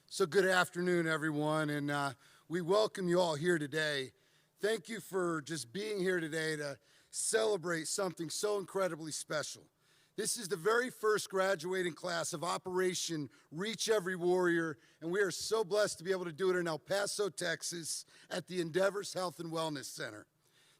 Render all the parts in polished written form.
So good afternoon, everyone, and we welcome you all here today. Thank you for just being here today to celebrate something so incredibly special. This is the very first graduating class of Operation Reach Every Warrior, and we are so blessed to be able to do it in El Paso, Texas, at the Endeavors Health and Wellness Center.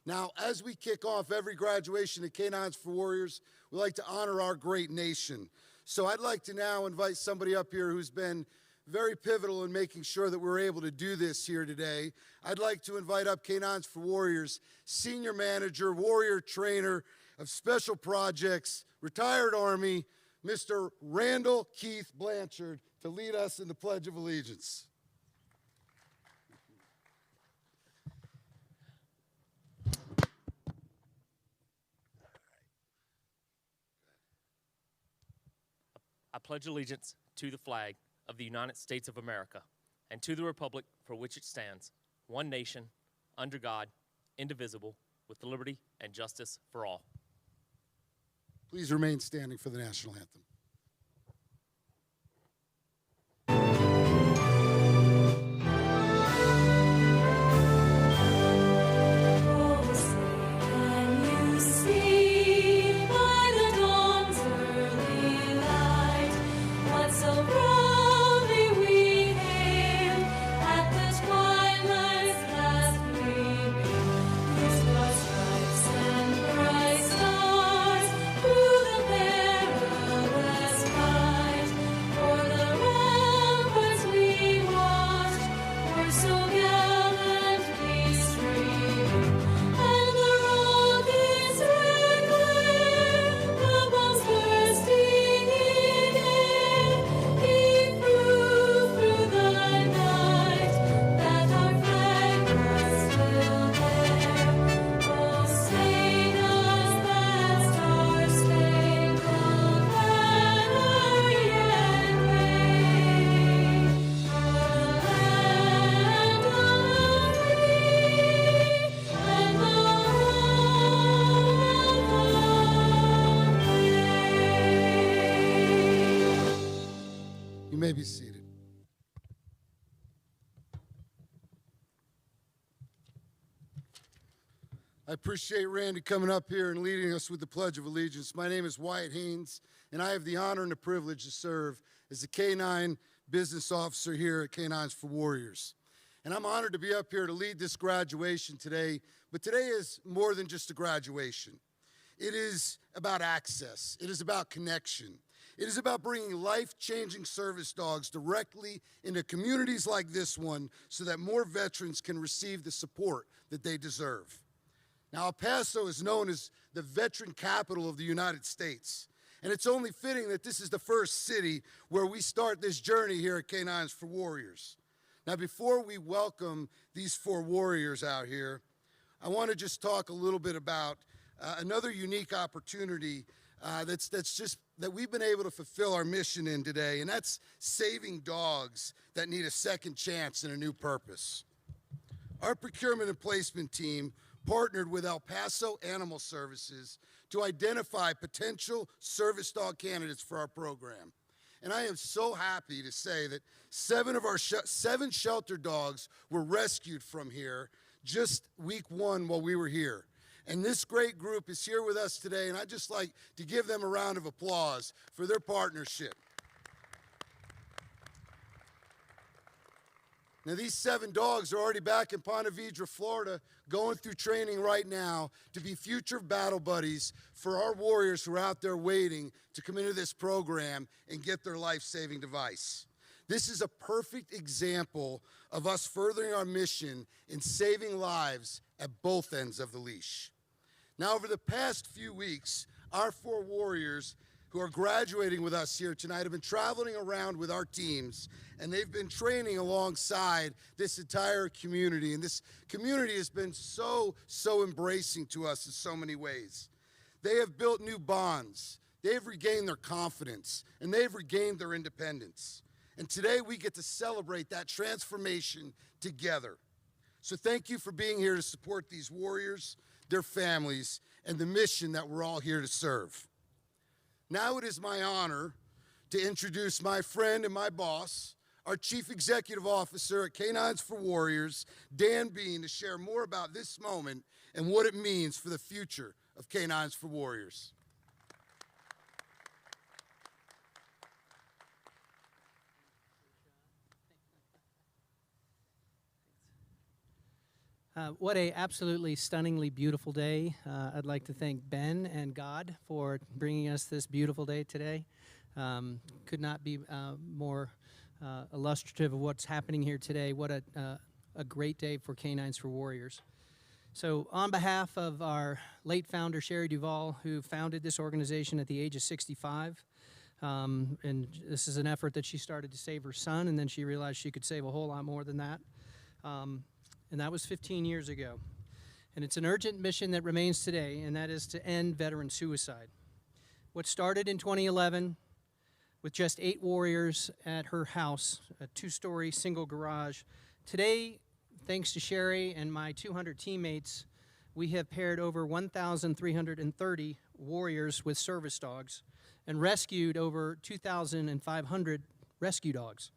Now, as we kick off every graduation at K9s For Warriors, we like to honor our great nation. So I'd like to now invite somebody up here who's been very pivotal in making sure that we're able to do this here today. I'd like to invite up K9s For Warriors, Senior Manager, Warrior Trainer of Special Projects, retired Army, Mr. Randall Keith Blanchard, to lead us in the Pledge of Allegiance. I pledge allegiance to the flag of the United States of America and to the republic for which it stands, one nation, under God, indivisible, with liberty and justice for all. Please remain standing for the national anthem. You may be seated. I appreciate Randy coming up here and leading us with the Pledge of Allegiance. My name is Wyatt Haynes, and I have the honor and the privilege to serve as the K9 business officer here at K9s For Warriors. And I'm honored to be up here to lead this graduation today, but today is more than just a graduation. It is about access. It is about connection. It is about bringing life-changing service dogs directly into communities like this one so that more veterans can receive the support that they deserve. Now, El Paso is known as the veteran capital of the United States, and it's only fitting that this is the first city where we start this journey here at K9s For Warriors. Now, before we welcome these 4 warriors out here, I want to just talk a little bit about another unique opportunity that we've been able to fulfill our mission in today, and that's saving dogs that need a second chance and a new purpose. Our procurement and placement team partnered with El Paso Animal Services to identify potential service dog candidates for our program. And I am so happy to say that 7 of our 7 shelter dogs were rescued from here just week 1 while we were here. And this great group is here with us today, and I'd just like to give them a round of applause for their partnership. Now, these 7 dogs are already back in Ponte Vedra, Florida, going through training right now to be future battle buddies for our warriors who are out there waiting to come into this program and get their life-saving device. This is a perfect example of us furthering our mission in saving lives at both ends of the leash. Now, over the past few weeks, our 4 warriors who are graduating with us here tonight have been traveling around with our teams, and they've been training alongside this entire community. And this community has been so embracing to us in so many ways. They have built new bonds. They've regained their confidence, and they've regained their independence. And today we get to celebrate that transformation together. So thank you for being here to support these warriors, their families, and the mission that we're all here to serve. Now it is my honor to introduce my friend and my boss, our Chief Executive Officer at K9s For Warriors, Dan Bean, to share more about this moment and what it means for the future of K9s For Warriors. What a absolutely stunningly beautiful day. I'd like to thank Ben and God for bringing us this beautiful day today. Could not be more illustrative of what's happening here today. What a great day for K9s For Warriors. So on behalf of our late founder, Sherry Duvall, who founded this organization at the age of 65, and this is an effort that she started to save her son, and then she realized she could save a whole lot more than that. And that was 15 years ago. And it's an urgent mission that remains today, and that is to end veteran suicide. What started in 2011 with just 8 warriors at her house, a 2-story single garage. Today, thanks to Sherry and my 200 teammates, we have paired over 1,330 warriors with service dogs and rescued over 2,500 rescue dogs.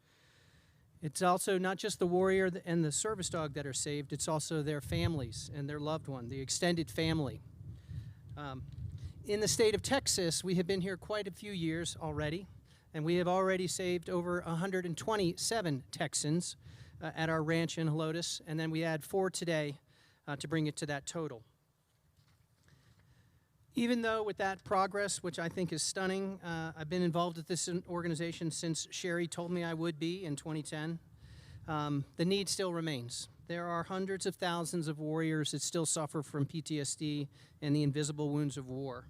It's also not just the warrior and the service dog that are saved, it's also their families and their loved one, the extended family. In the state of Texas, we have been here quite a few years already, and we have already saved over 127 Texans at our ranch in Helotes, and then we add 4 today to bring it to that total. Even though with that progress, which I think is stunning, I've been involved with this organization since Sherry told me I would be in 2010, the need still remains. There are hundreds of thousands of warriors that still suffer from PTSD and the invisible wounds of war.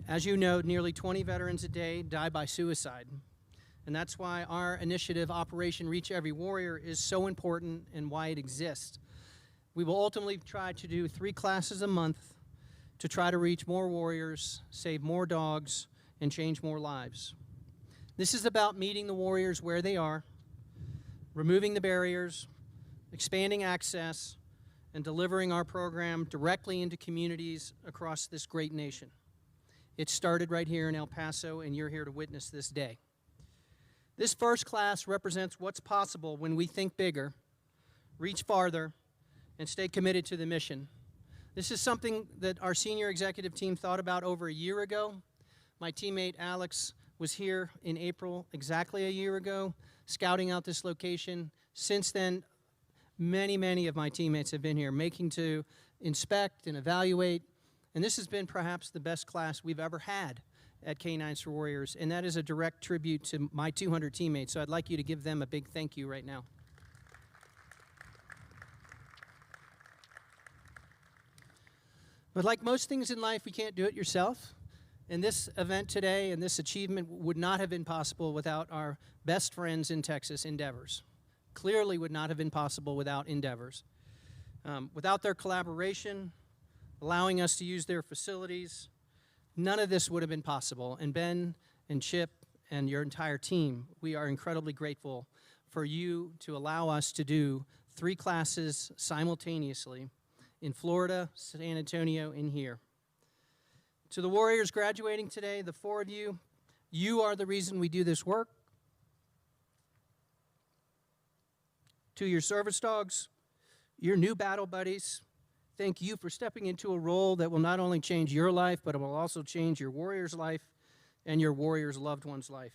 As you know, nearly 20 veterans a day die by suicide. And that's why our initiative, Operation Reach Every Warrior, is so important and why it exists. We will ultimately try to do 3 classes a month to try to reach more warriors, save more dogs, and change more lives. This is about meeting the warriors where they are, removing the barriers, expanding access, and delivering our program directly into communities across this great nation. It started right here in El Paso, and you're here to witness this day. This first class represents what's possible when we think bigger, reach farther, and stay committed to the mission. This is something that our senior executive team thought about over a year ago. My teammate Alex was here in April exactly a year ago, scouting out this location. Since then, many of my teammates have been here, making to inspect and evaluate. And this has been perhaps the best class we've ever had at K9s For Warriors, and that is a direct tribute to my 200 teammates. So I'd like you to give them a big thank you right now. But like most things in life, we can't do it yourself. And this event today and this achievement would not have been possible without our best friends in Texas, Endeavors. Clearly would not have been possible without Endeavors. Without their collaboration, allowing us to use their facilities, none of this would have been possible. And Ben and Chip and your entire team, we are incredibly grateful for you to allow us to do 3 classes simultaneously in Florida, San Antonio, and here. To the warriors graduating today, the 4 of you, you are the reason we do this work. To your service dogs, your new battle buddies, thank you for stepping into a role that will not only change your life, but it will also change your warrior's life and your warrior's loved one's life.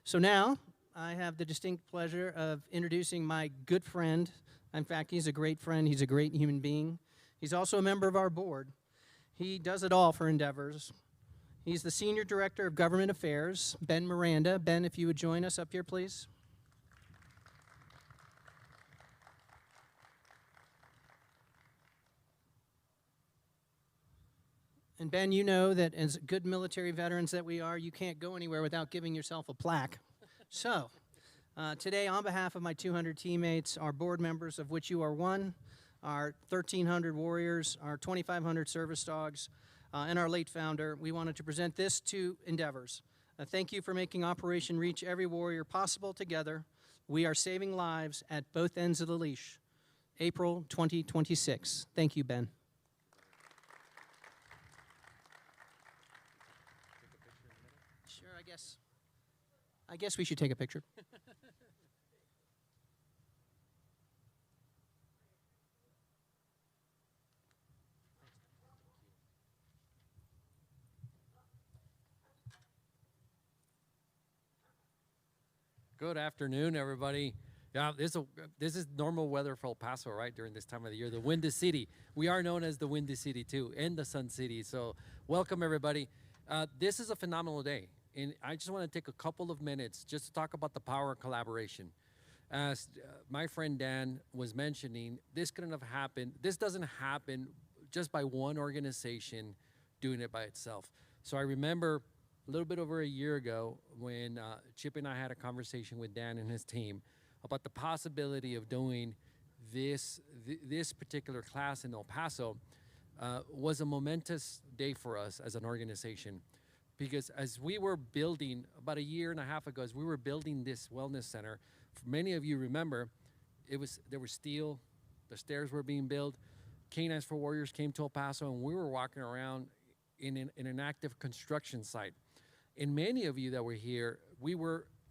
So now, I have the distinct pleasure of introducing my good friend. In fact, he's a great friend. He's a great human being. He's also a member of our board. He does it all for Endeavors. He's the Senior Director of Government Affairs, Ben Miranda. Ben, if you would join us up here, please. And Ben, you know that as good military veterans that we are, you can't go anywhere without giving yourself a plaque. So, today, on behalf of my 200 teammates, our board members, of which you are one, our 1,300 warriors, our 2,500 service dogs, and our late founder, we wanted to present this to Endeavors. Thank you for making Operation Reach Every Warrior possible together. We are saving lives at both ends of the leash. April 2026. Thank you, Ben. Sure, I guess we should take a picture. Good afternoon, everybody. Yeah, this is normal weather for El Paso, right, during this time of the year. The Windy City. We are known as the Windy City, too, and the Sun City. So welcome, everybody. This is a phenomenal day, and I just want to take a couple of minutes just to talk about the power of collaboration. As my friend Dan was mentioning, this couldn't have happened. This doesn't happen just by one organization doing it by itself. So I remember a little bit over a year ago when Chip and I had a conversation with Dan and his team about the possibility of doing this particular class in El Paso. Was a momentous day for us as an organization, because as we were building about a year and a half ago, as we were building this wellness center, many of you remember, there was steel, the stairs were being built. K9s For Warriors came to El Paso, and we were walking around in an active construction site. And many of you that were here,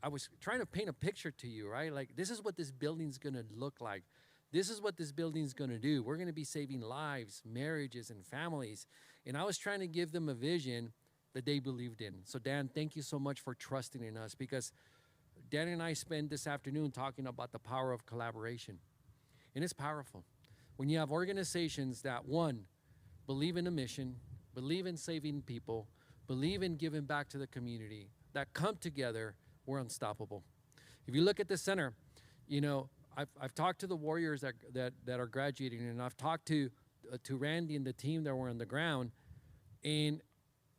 I was trying to paint a picture to you, right? Like, this is what this building's gonna look like. This is what this building's gonna do. We're gonna be saving lives, marriages, and families. And I was trying to give them a vision that they believed in. So Dan, thank you so much for trusting in us, because Dan and I spent this afternoon talking about the power of collaboration. And it's powerful. When you have organizations that, one, believe in a mission, believe in saving people, believe in giving back to the community, that come together, we're unstoppable. If you look at the center, you know, I've talked to the Warriors that are graduating, and I've talked to Randy and the team that were on the ground, and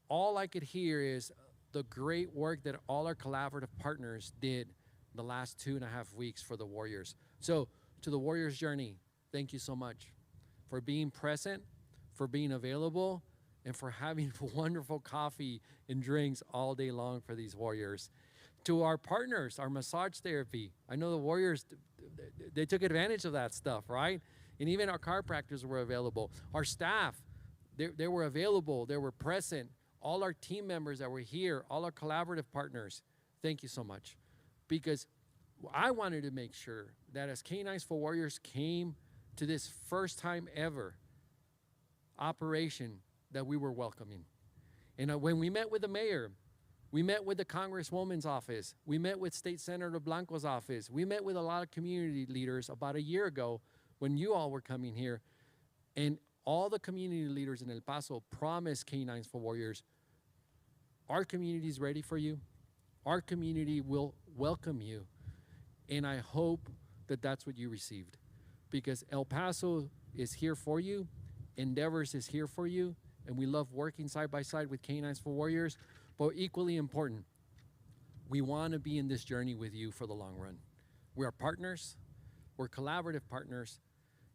all I could hear is the great work that all our collaborative partners did the last 2.5 weeks for the Warriors. So to the Warriors journey, thank you so much for being present, for being available, and for having wonderful coffee and drinks all day long for these Warriors. To our partners, our massage therapy, I know the Warriors, they took advantage of that stuff, right? And even our chiropractors were available. Our staff, they were available, they were present. All our team members that were here, all our collaborative partners, thank you so much. Because I wanted to make sure that as K9s For Warriors came to this first time ever operation, that we were welcoming. And when we met with the mayor, we met with the Congresswoman's office, we met with State Senator Blanco's office, we met with a lot of community leaders about a year ago when you all were coming here, and all the community leaders in El Paso promised K9s For Warriors, our community is ready for you, our community will welcome you, and I hope that that's what you received, because El Paso is here for you, Endeavors is here for you, and we love working side by side with K9s For Warriors. But equally important, we want to be in this journey with you for the long run. We are partners, we're collaborative partners,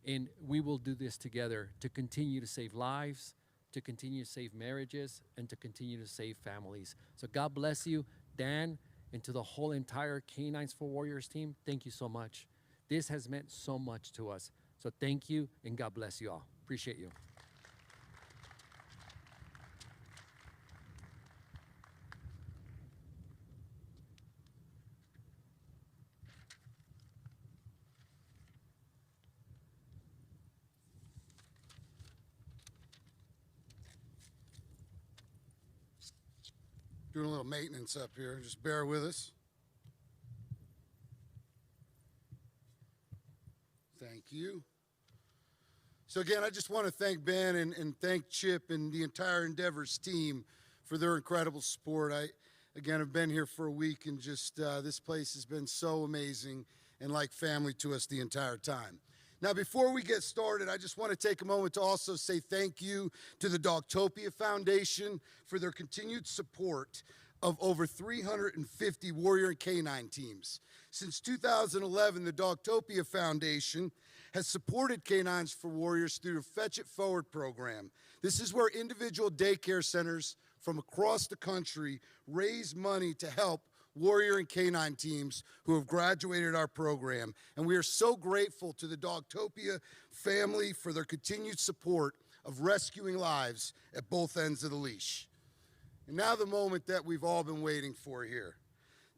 and we will do this together to continue to save lives, to continue to save marriages, and to continue to save families. So God bless you, Dan, and to the whole entire K9s For Warriors team, thank you so much. This has meant so much to us. So thank you, and God bless you all. Appreciate you. Doing a little maintenance up here. Just bear with us. Thank you. So again, I just want to thank Ben and thank Chip and the entire Endeavors team for their incredible support. I, again, have been here for a week, and just this place has been so amazing and like family to us the entire time. Now, before we get started, I just want to take a moment to also say thank you to the Dogtopia Foundation for their continued support of over 350 Warrior and K9 teams. Since 2011, the Dogtopia Foundation has supported K9s For Warriors through the Fetch It Forward program. This is where individual daycare centers from across the country raise money to help Warrior and K9 teams who have graduated our program. And we are so grateful to the Dogtopia family for their continued support of rescuing lives at both ends of the leash. And now the moment that we've all been waiting for here.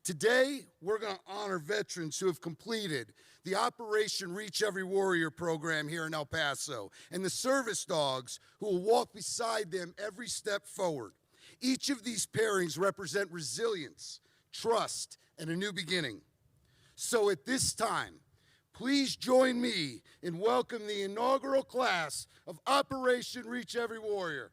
Today, we're going to honor veterans who have completed the Operation Reach Every Warrior program here in El Paso, and the service dogs who will walk beside them every step forward. Each of these pairings represent resilience, trust, and a new beginning. So at this time, please join me in welcoming the inaugural class of Operation Reach Every Warrior.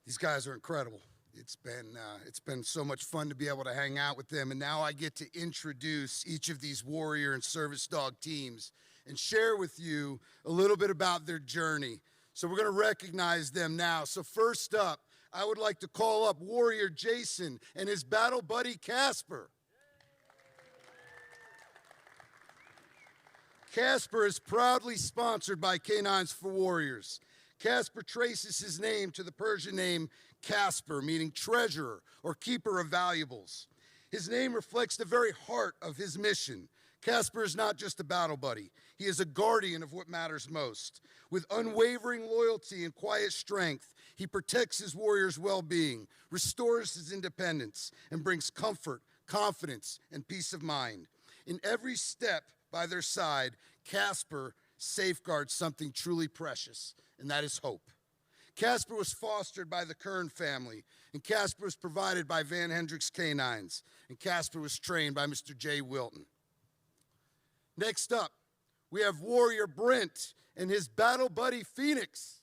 These guys are incredible. It's been so much fun to be able to hang out with them, and now I get to introduce each of these warrior and service dog teams and share with you a little bit about their journey. So we're going to recognize them now. So first up, I would like to call up Warrior Jason and his battle buddy Casper. Casper is proudly sponsored by K9s For Warriors. Casper traces his name to the Persian name Casper, meaning treasurer or keeper of valuables. His name reflects the very heart of his mission. Casper is not just a battle buddy. He is a guardian of what matters most. With unwavering loyalty and quiet strength, he protects his warriors' well-being, restores his independence, and brings comfort, confidence, and peace of mind. In every step by their side, Casper safeguards something truly precious, and that is hope. Casper was fostered by the Cohen family, and Casper was provided by Van Hendricks K9s, and Casper was trained by Mr. Jay Wilton. Next up, we have Warrior Brent and his battle buddy Phoenix.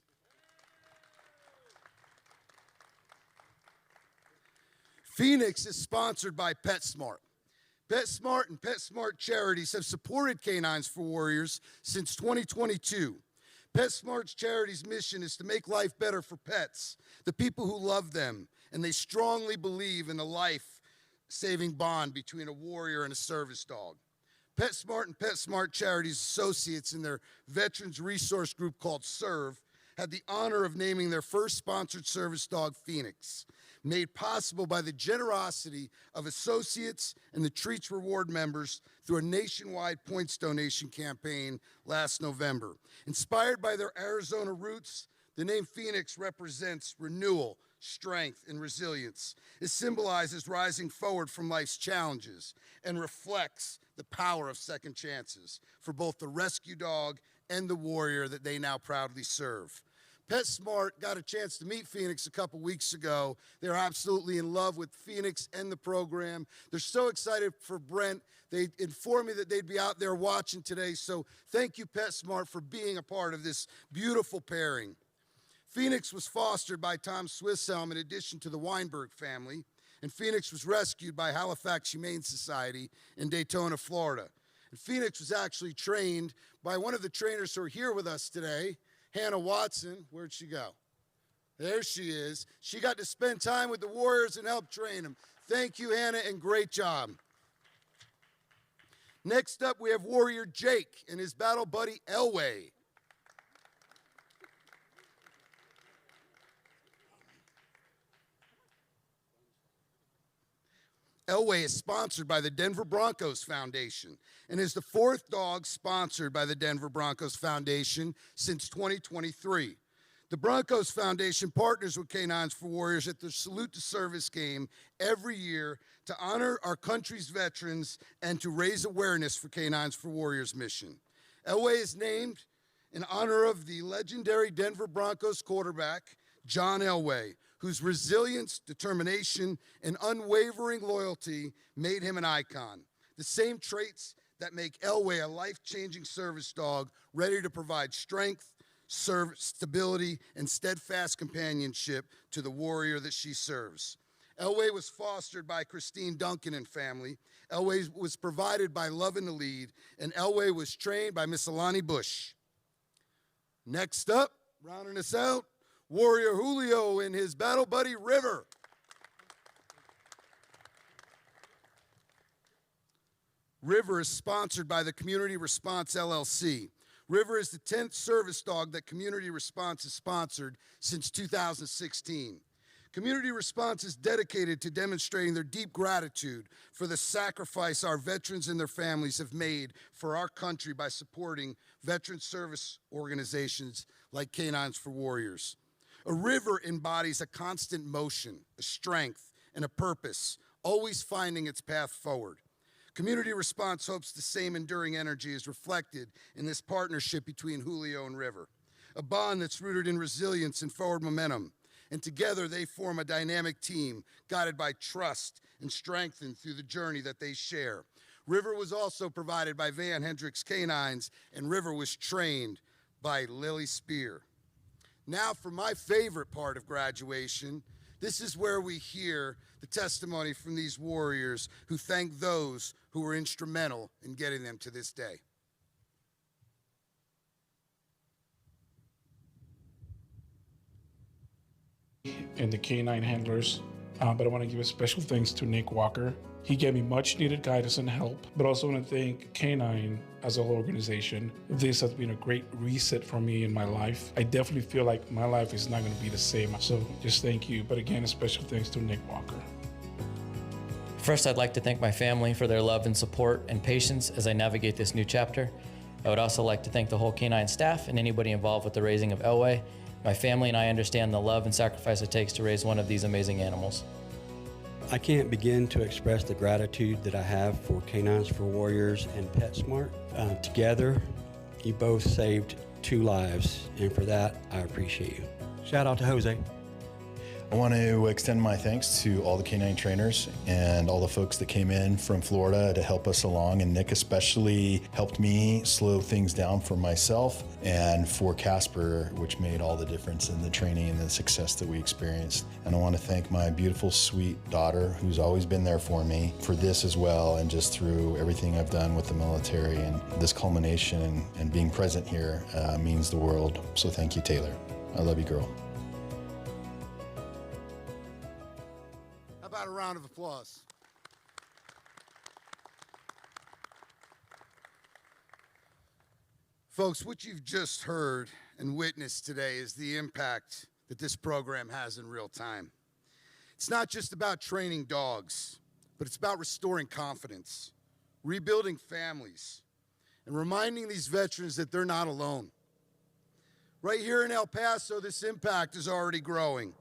Phoenix is sponsored by PetSmart. PetSmart and PetSmart charities have supported K9s For Warriors since 2022. PetSmart's charity's mission is to make life better for pets, the people who love them, and they strongly believe in a life-saving bond between a warrior and a service dog. PetSmart and PetSmart Charities Associates in their Veterans Resource Group called SERVE had the honor of naming their first sponsored service dog, Phoenix, made possible by the generosity of associates and the Treats Reward members through a nationwide points donation campaign last November. Inspired by their Arizona roots, the name Phoenix represents renewal, strength, and resilience. It symbolizes rising forward from life's challenges and reflects the power of second chances for both the rescue dog and the warrior that they now proudly serve. PetSmart got a chance to meet Phoenix a couple weeks ago. They're absolutely in love with Phoenix and the program. They're so excited for Brent. They informed me that they'd be out there watching today, so thank you, PetSmart, for being a part of this beautiful pairing. Phoenix was fostered by Tom Swisshelm in addition to the Weinberg family, and Phoenix was rescued by Halifax Humane Society in Daytona, Florida. And Phoenix was actually trained by one of the trainers who are here with us today, Hannah Watson. Where'd she go? There she is. She got to spend time with the Warriors and help train them. Thank you, Hannah, and great job. Next up, we have Warrior Jake and his battle buddy, Elway. Elway is sponsored by the Denver Broncos Foundation and is the fourth dog sponsored by the Denver Broncos Foundation since 2023. The Broncos Foundation partners with K9s For Warriors at the Salute to Service game every year to honor our country's veterans and to raise awareness for K9s For Warriors mission. Elway is named in honor of the legendary Denver Broncos quarterback, John Elway, whose resilience, determination, and unwavering loyalty made him an icon. The same traits that make Elway a life-changing service dog, ready to provide strength, stability, and steadfast companionship to the warrior that she serves. Elway was fostered by Christine Duncan and family. Elway was provided by Love in the Lead, and Elway was trained by Miss Alani Bush. Next up, rounding us out, Warrior Julio and his battle buddy, River. River is sponsored by the Community Response LLC. River is the 10th service dog that Community Response has sponsored since 2016. Community response is dedicated to demonstrating their deep gratitude for the sacrifice our veterans and their families have made for our country by supporting veteran service organizations like K9s For Warriors. A river embodies a constant motion, a strength, and a purpose, always finding its path forward. Community response hopes the same enduring energy is reflected in this partnership between Julio and River, a bond that's rooted in resilience and forward momentum. And together they form a dynamic team guided by trust and strengthened through the journey that they share. River was also provided by Van Hendricks K9s, and River was trained by Lily Spear. Now for my favorite part of graduation, this is where we hear the testimony from these warriors who thank those who were instrumental in getting them to this day. And the K9 handlers, but I want to give a special thanks to Nick Walker. He gave me much needed guidance and help, but also want to thank K9 as a whole organization. This has been a great reset for me in my life. I definitely feel like my life is not going to be the same. So just thank you. But again, a special thanks to Nick Walker. First, I'd like to thank my family for their love and support and patience as I navigate this new chapter. I would also like to thank the whole K9 staff and anybody involved with the raising of Elway. My family and I understand the love and sacrifice it takes to raise one of these amazing animals. I can't begin to express the gratitude that I have for K9s For Warriors and PetSmart. Together, you both saved 2 lives, and for that, I appreciate you. Shout out to Jose. I want to extend my thanks to all the K9 trainers and all the folks that came in from Florida to help us along, and Nick especially helped me slow things down for myself and for Casper, which made all the difference in the training and the success that we experienced. And I want to thank my beautiful, sweet daughter, who's always been there for me, for this as well, and just through everything I've done with the military. And this culmination and being present here means the world. So thank you, Taylor. I love you, girl. How about a round of applause? Folks, what you've just heard and witnessed today is the impact that this program has in real time. It's not just about training dogs, but it's about restoring confidence, rebuilding families, and reminding these veterans that they're not alone. Right here in El Paso, this impact is already growing.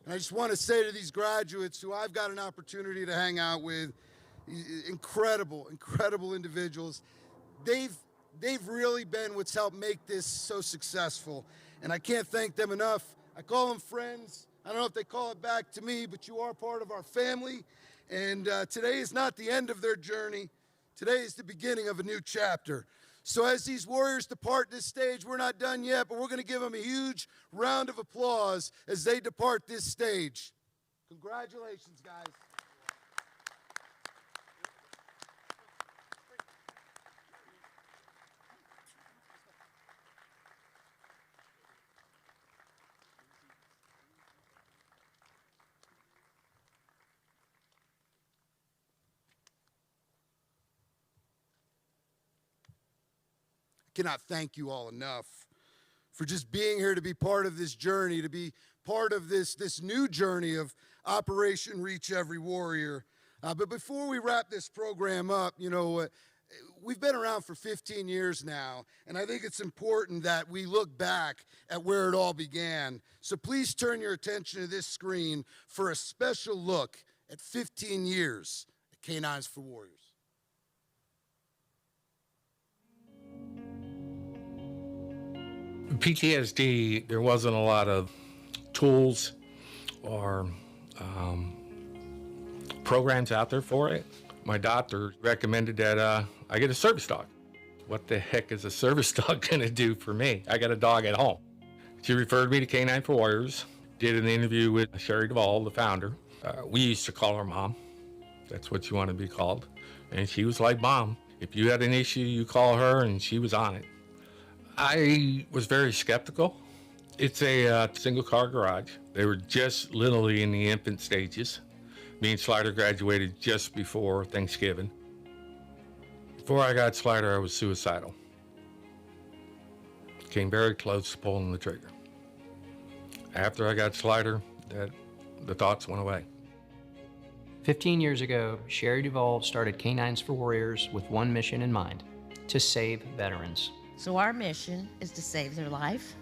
And I just want to say to these graduates who I've got an opportunity to hang out with, incredible, incredible individuals. They've really been what's helped make this so successful. And I can't thank them enough. I call them friends. I don't know if they call it back to me, but you are part of our family. And today is not the end of their journey. Today is the beginning of a new chapter. So as these warriors depart this stage, we're not done yet, but we're going to give them a huge round of applause as they depart this stage. Congratulations, guys. Cannot thank you all enough for just being here to be part of this journey, to be part of this new journey of Operation Reach Every Warrior. But before we wrap this program up, we've been around for 15 years now, and I think it's important that we look back at where it all began. So please turn your attention to this screen for a special look at 15 years at K9s For Warriors. PTSD, there wasn't a lot of tools or programs out there for it. My doctor recommended that I get a service dog. What the heck is a service dog going to do for me? I got a dog at home. She referred me to K9 For Warriors, did an interview with Sherry Duvall, the founder. We used to call her Mom. That's what you want to be called. And she was like, Mom, if you had an issue, you call her, and she was on it. I was very skeptical. It's a single car garage. They were just literally in the infant stages. Me and Slider graduated just before Thanksgiving. Before I got Slider, I was suicidal. Came very close to pulling the trigger. After I got Slider, that the thoughts went away. 15 years ago, Sherry Duvall started K9s For Warriors with one mission in mind: to save veterans. So our mission is to save their life.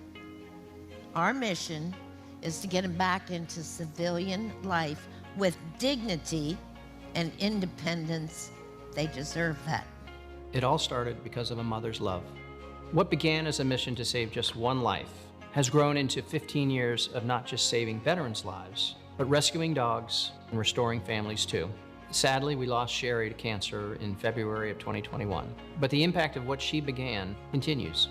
Our mission is to get them back into civilian life with dignity and independence. They deserve that. It all started because of a mother's love. What began as a mission to save just one life has grown into 15 years of not just saving veterans' lives, but rescuing dogs and restoring families too. Sadly, we lost Sherry to cancer in February of 2021, but the impact of what she began continues.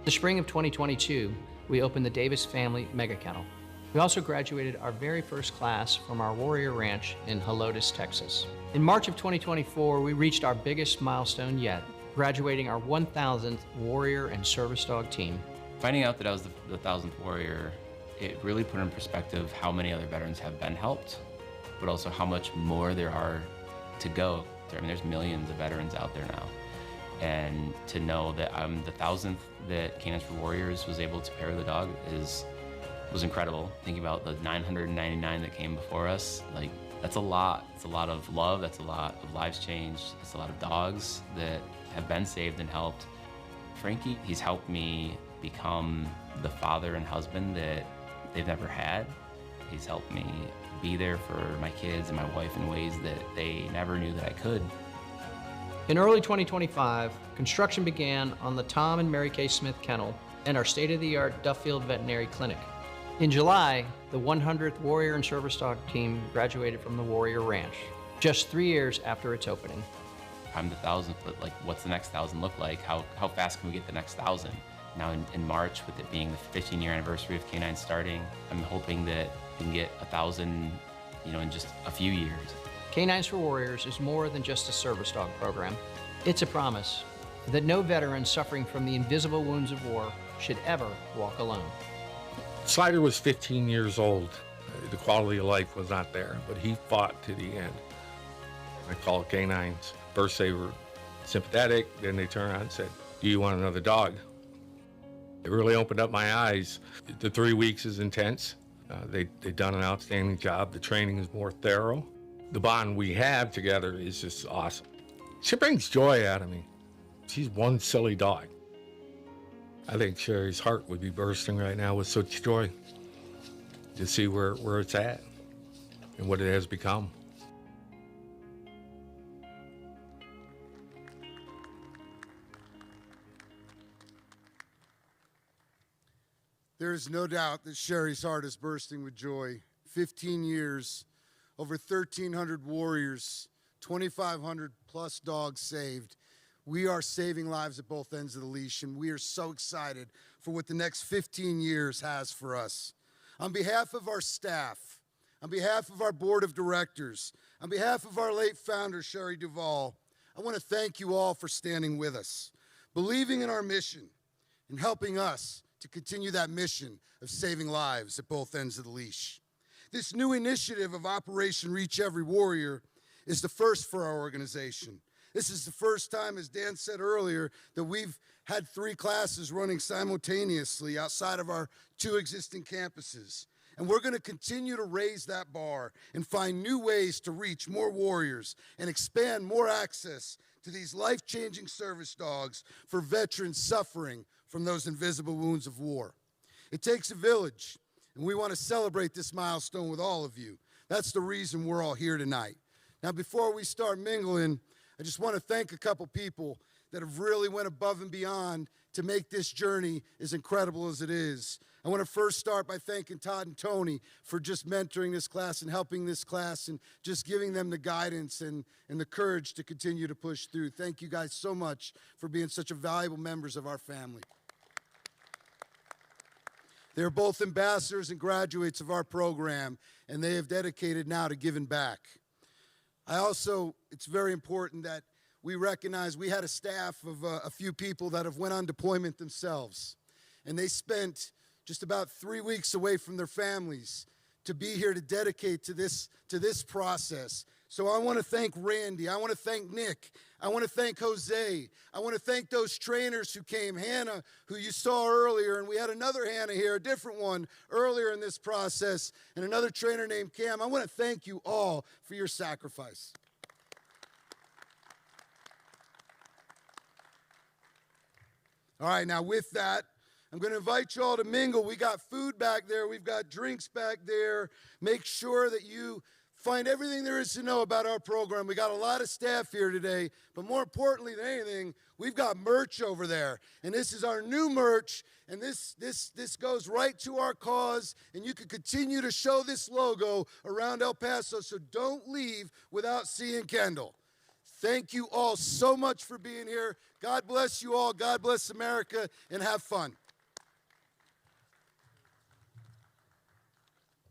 The spring of 2022, we opened the Davis Family Mega Kennel. We also graduated our very first class from our Warrior Ranch in Helotes, Texas. In March of 2024, we reached our biggest milestone yet, graduating our 1,000th Warrior and Service Dog team. Finding out that I was the 1,000th Warrior, it really put in perspective how many other veterans have been helped, but also how much more there are to go. I mean, there's millions of veterans out there now. And to know that I'm the 1,000th that K9s For Warriors was able to pair with a dog was incredible. Thinking about the 999 that came before us, like, that's a lot. It's a lot of love, that's a lot of lives changed, it's a lot of dogs that have been saved and helped. Frankie, he's helped me become the father and husband that they've never had. He's helped me be there for my kids and my wife in ways that they never knew that I could. In early 2025, construction began on the Tom and Mary Kay Smith Kennel and our state-of-the-art Duffield Veterinary Clinic. In July, the 100th Warrior and Service Dog team graduated from the Warrior Ranch, just 3 years after its opening. I'm the 1,000th, but like, what's the next 1,000 look like? How fast can we get the next 1,000? Now in March, with it being the 15-year anniversary of K9 starting, I'm hoping that we can get 1,000, in just a few years. K9s For Warriors is more than just a service dog program. It's a promise that no veteran suffering from the invisible wounds of war should ever walk alone. Slider was 15 years old. The quality of life was not there, but he fought to the end. I called K9s. First they were sympathetic, then they turned around and said, "Do you want another dog?" It really opened up my eyes. The 3 weeks is intense. They've done an outstanding job. The training is more thorough. The bond we have together is just awesome. She brings joy out of me. She's one silly dog. I think Sherry's heart would be bursting right now with such joy to see where it's at and what it has become. There is no doubt that Sherry's heart is bursting with joy. 15 years, over 1,300 warriors, 2,500 plus dogs saved. We are saving lives at both ends of the leash, and we are so excited for what the next 15 years has for us. On behalf of our staff, on behalf of our board of directors, on behalf of our late founder, Sherry Duvall, I want to thank you all for standing with us, believing in our mission, and helping us to continue that mission of saving lives at both ends of the leash. This new initiative of Operation Reach Every Warrior is the first for our organization. This is the first time, as Dan said earlier, that we've had 3 classes running simultaneously outside of our 2 existing campuses. And we're going to continue to raise that bar and find new ways to reach more warriors and expand more access to these life-changing service dogs for veterans suffering from those invisible wounds of war. It takes a village, and we want to celebrate this milestone with all of you. That's the reason we're all here tonight. Now, before we start mingling, I just want to thank a couple people that have really went above and beyond to make this journey as incredible as it is. I want to first start by thanking Todd and Tony for just mentoring this class and helping this class and just giving them the guidance and the courage to continue to push through. Thank you guys so much for being such a valuable members of our family. They're both ambassadors and graduates of our program, and they have dedicated now to giving back. It's very important that we recognize we had a staff of a few people that have went on deployment themselves, and they spent just about 3 weeks away from their families to be here to dedicate to this process So I want to thank Randy. I want to thank Nick. I want to thank Jose. I want to thank those trainers who came. Hannah, who you saw earlier, and we had another Hannah here, a different one, earlier in this process, and another trainer named Cam. I want to thank you all for your sacrifice. All right, now with that, I'm going to invite you all to mingle. We got food back there. We've got drinks back there. Make sure that you find everything there is to know about our program. We got a lot of staff here today, but more importantly than anything, we've got merch over there. And this is our new merch, and this goes right to our cause, and you can continue to show this logo around El Paso, so don't leave without seeing Kendall. Thank you all so much for being here. God bless you all. God bless America, and have fun.